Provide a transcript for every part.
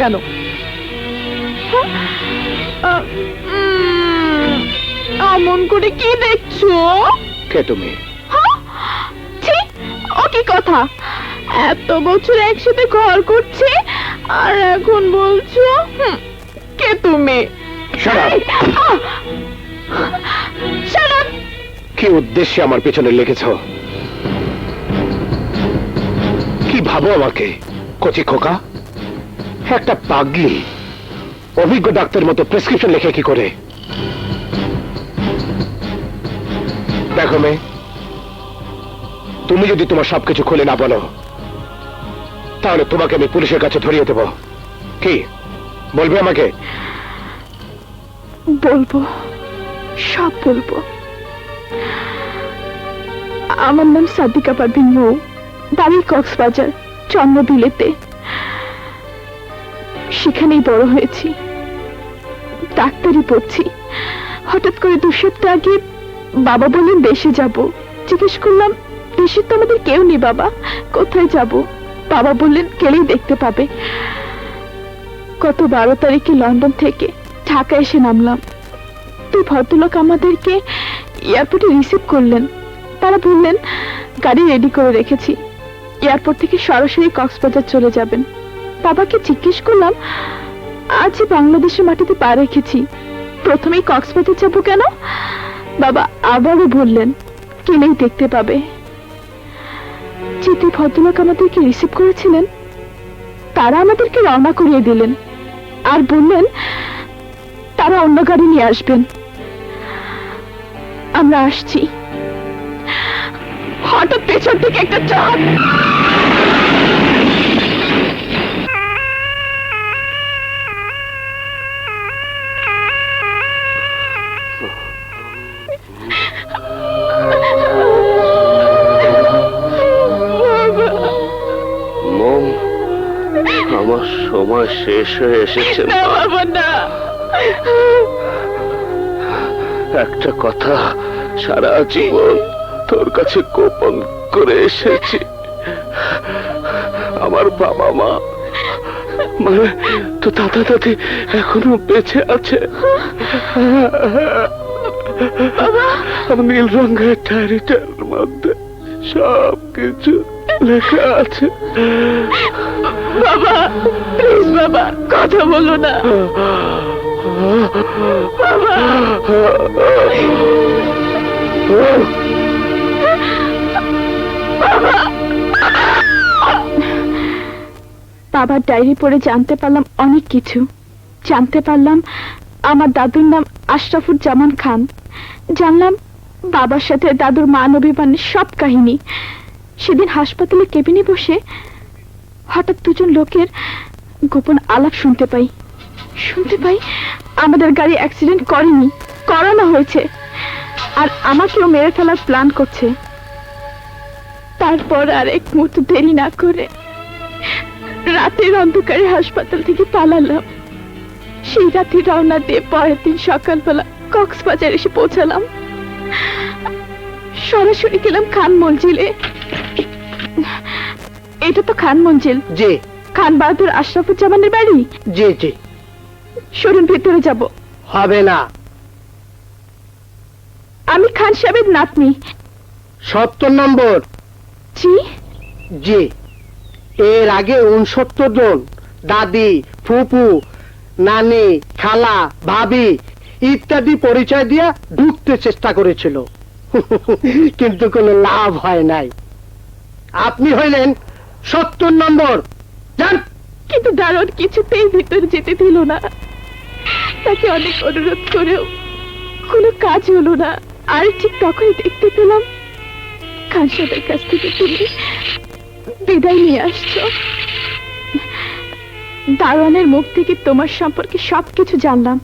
কেন? এমন করে কি দেখছো? কে তুমি? ও কি কথা? এত বছর একসাথে ঘর করছে আর এখন বলছো কে তুমি? কি উদ্দেশ্যে আমার পেছনে লেগেছ? কি ভাবো আমাকে? কচি খোকা, একটা পাগলি অভিজ্ঞ ডাক্তার মতো প্রেসক্রিপশন লেখে কি করে? দেখো মেয়ে, তুমি যদি তোমার সবকিছু খুলে না বলো তাহলে তোমাকে আমি পুলিশের কাছে ধরিয়ে দেব। কি বলবে আমাকে? বলবো, সব বলবো। আমার নাম সাদিকা পারভিন মৌ, বাড়ি কক্সবাজার, জন্ম বিলেতে। সেখানেই বড় হয়েছি, ডাক্তারি পড়ছি। হঠাৎ করে 2 সপ্তাহ আগে বাবা বললেন দেশে যাব। জিজ্ঞেস করলাম দেশে তো আমাদের কেউ নেই বাবা, কোথায় যাব? বাবা বললেন গেলেই দেখতে পাবে। গত 12 তারিখে লন্ডন থেকে ঢাকা এসে নামলাম। 2 ভদ্রলোক আমাদেরকে এয়ারপোর্টে রিসিভ করলেন। তারা বললেন গাড়ি রেডি করে রেখেছি, এয়ারপোর্ট থেকে সরাসরি কক্সবাজার চলে যাবেন। বাবাকে জিজ্ঞেস করলাম আজই বাংলাদেশের মাটিতে পা রেখেছি, প্রথমেই কক্সবাজার যাবো কেন? বাবা আবারও বললেন গেলেই দেখতে পাবে। যে 2 ভদ্রলোক আমাদেরকে রিসিভ করেছিলেন তারা আমাদেরকে রওনা করিয়ে দিলেন আর বললেন তারা অন্য গাড়ি নিয়ে আসবেন। আমরা আসছি। হঠাৎ পেছন থেকে একটা চাপ। মম, আমার সময় শেষ হয়ে এসেছে। একটা কথা সারা জীবন তোর কাছে গোপন করে এসেছি। আমার বাবা মা, মানে তো দাদা দাদি এখনো বেঁচে আছে। আমার নীল রঙের ডায়েরিটার মধ্যে সব কিছু লেখা আছে। বাবা প্লিজ বাবা কথা বলো না বাবা। বাবার ডায়েরি পড়ে জানতে পারলাম অনেক কিছু। জানতে পারলাম আমার দাদুর নাম আশরাফুজ্জামান খান। জানলাম বাবার সাথে দাদুর মান অভিমানের সব কাহিনী। সেদিন হাসপাতালে কেবিনে বসে হঠাৎ 2 জন লোকের গোপন আলাপ শুনতে পাই আমাদের গাড়ি অ্যাক্সিডেন্ট করেনি, করানো হয়েছে, আর আমাকেও মেরে ফেলার প্ল্যান করছে। তারপর আর এক মুহূর্ত দেরি না করে রাতের অন্ধকারে হাসপাতাল থেকে পালালাম। সেই রাতে রওনা দিয়ে পরের দিন সকালবেলা কক্সবাজার এসে পৌঁছালাম। সরাসরি গেলাম খান মঞ্জিলে। এটা তো খান মঞ্জিল? জি। খান বাহাদুর আশরাফুজ্জামানের বাড়ি? জি জি। শুনুন ভেতরে যাব। হবে না। আমি খান সাহেবের নাতনি। 70 নম্বর। জি জি। এর আগে 69 জন দাদি, ফুপু, নানি, খালা, ভাবি ইত্যাদি পরিচয় দিয়ে ঢুকতে চেষ্টা করেছিল, কিন্তু কোনো লাভ হয় নাই। আপনি হইলেন 70 নম্বর। যান। কিন্তু দারোয়ান কিছুতেই ভিতরে যেতে দিল না। তাকে অনেক অনুরোধ করেও কোনো কাজ হলো না। আর ঠিক তখনই দেখতে পেলাম খান সাহেবের কাছ থেকে তুমি বিদায় নিয়ে আসছো। দারোয়ানের মুখ থেকে তোমার সম্পর্কে সবকিছু জানলাম।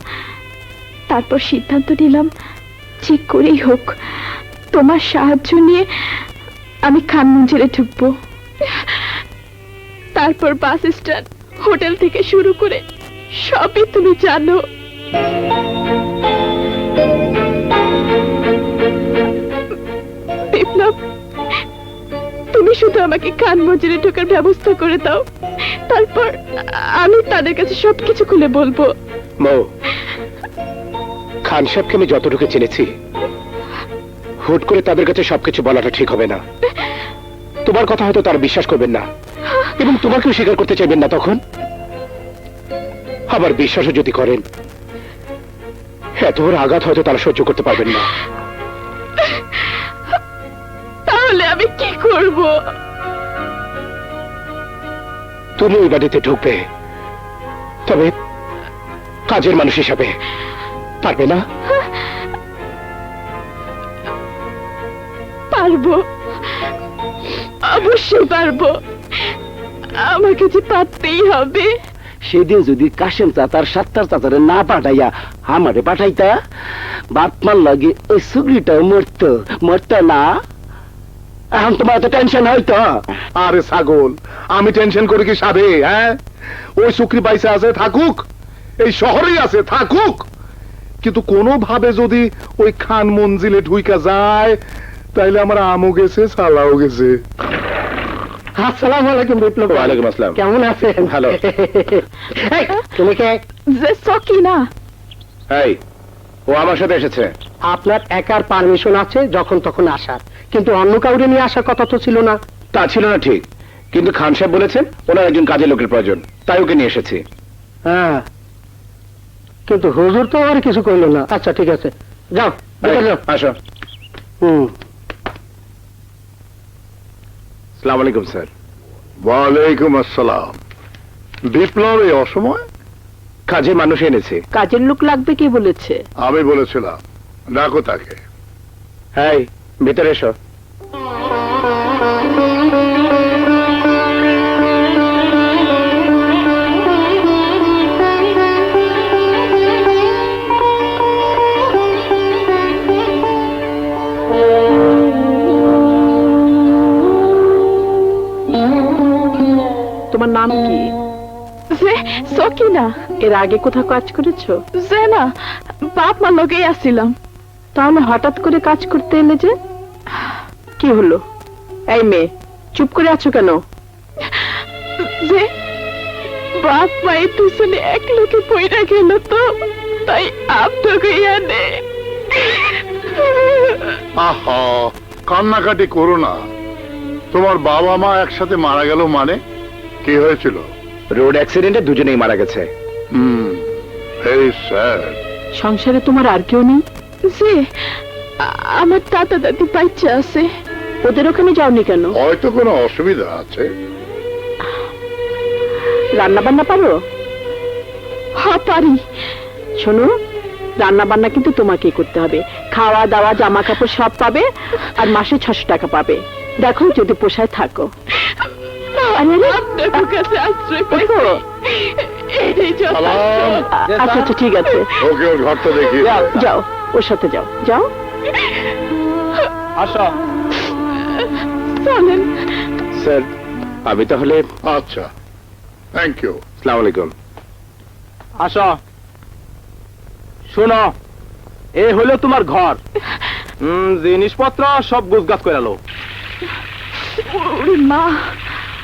তারপর সিদ্ধান্ত নিলাম যে করেই হোক তোমার সাহায্য নিয়ে আমি খান মঞ্জিলে ঢুকবো। তারপর বাস স্ট্যান্ড, হোটেল থেকে শুরু করে সবই তুমি জানো। বিপ্লব, তুমি শুধু আমাকে খান মঞ্জিলে ঢোকার ব্যবস্থা করে দাও। তারপর আমি তাদের কাছে সবকিছু খুলে বলবো। মৌ, খান সাহেবকে আমি যতটুকু চিনেছি, হুট করে তাদের কাছে সবকিছু বলাটা ঠিক হবে না। তোমার কথা হয়তো তারা বিশ্বাস করবেন না এবং তোমাকেও স্বীকার করতে চাইবেন না। তখন আবার বিশ্বাসও যদি করেন, এত বড় আঘাত হয়তো তারা সহ্য করতে পারবেন না। তাহলে আমি কি করব? তুমি ওই বাড়িতে ঢুকবে, তবে কাজের মানুষ হিসাবে। পারবে না? পারবো, অবশ্যই পারবো। আমাকে যে পারতেই হবে। সেদিন যদি কাশেম চাচার 7টার চাচারে না পাঠাইয়া আমারে পাঠাইতা, বাপমার লাগে ওই সুগরিটাও মরত না। এখন তোমার এত টেনশন হয়তো? আরে ছাগল, আমি টেনশন করি কি সাধে? হ্যাঁ, ওই শুক্রি পয়সা আছে, থাকুক, এই শহরেই আছে, থাকুক। কিন্তু কোনোভাবে যদি ওই খান মঞ্জিলে ঢুইকা যায়, তাইলে আমার আমও গেছে, সালাও গেছে। আসসালামু আলাইকুম বিপ্লব। ওয়ালাইকুম আসসালাম। কেমন আছেন? ভালো। এই, তুমি কে? যে সকিনা। এই, ও আমার সাথে এসেছে। আপনার একার পারমিশন আছে যখন তখন আসার, কিন্তু অন্য কাউরে নিয়ে আসার কথা তো ছিল না। তা ছিল না ঠিক, কিন্তু খান সাহেব বলেছেন ওনার একজন কাজের লোকের প্রয়োজন, তাই ওকে নিয়ে এসেছি। হ্যাঁ, কিন্তু হুজুর তো আর কিছু কইল না। আচ্ছা ঠিক আছে, যাও ভিতরে যাও। আসো। হুম, আসসালামু আলাইকুম স্যার। ওয়ালাইকুম আসসালাম। বিপ্লব এই অসময়? কাজের মানুষ এনেছি। কাজের লোক লাগবে কে বলেছে? আমি বলেছিলাম, ডাকো তাকে। এই, ভিতরে এসো। তোমার নাম কি? যে সকিনা। এর আগে কোথাও কাজ করেছো? যে না, বাপ মা লগেই আসছিলাম। তাহলে হঠাৎ করে কাজ করতে এলে যে? কি হলো? এই মেয়ে, চুপ করে আছো কেন? যে বাপ মায়ের পিছনে এক লোকে পয়রা গেল, তো তাই আপনাকে আনে। আহা, কান্নাকাটি করো না। তোমার বাবা মা একসাথে মারা গেল মানে? কি হয়েছিল? রোড অ্যাক্সিডেন্টে দুজনেই মারা গেছে। Very sad. সংসারে তোমার আর কেউ নেই? যে আমার দাদা দাদি বাচ্চা আছে। ওদের ওখানে যাওনি কেন? হয়তো কোনো অসুবিধা আছে। রান্না বান্না পারো? হ্যাঁ পারি। শোনো, রান্না বান্না কিন্তু তোমাকেই করতে হবে। খাওয়া দাওয়া জামা কাপড় সব পাবে, আর মাসে 600 টাকা পাবে। দেখো যদি পোষায় থাকো। আপনার কাছে আশ্রয় ওঠো। পাইছি, এটাই যথেষ্ট। সালাম। আচ্ছা আচ্ছা ঠিক আছে, ওকে ওর ঘরটা দেখি। যাও ওর সাথে যাও। যাও। আসো। চলেন। স্যার, আমি তাহলে। আচ্ছা, থ্যাংক ইউ। আসসালামু আলাইকুম। আসো। শোনো, এ হলো তোমার ঘর। জিনিসপত্র সব গুছগাছ করে লো। ওরে মা,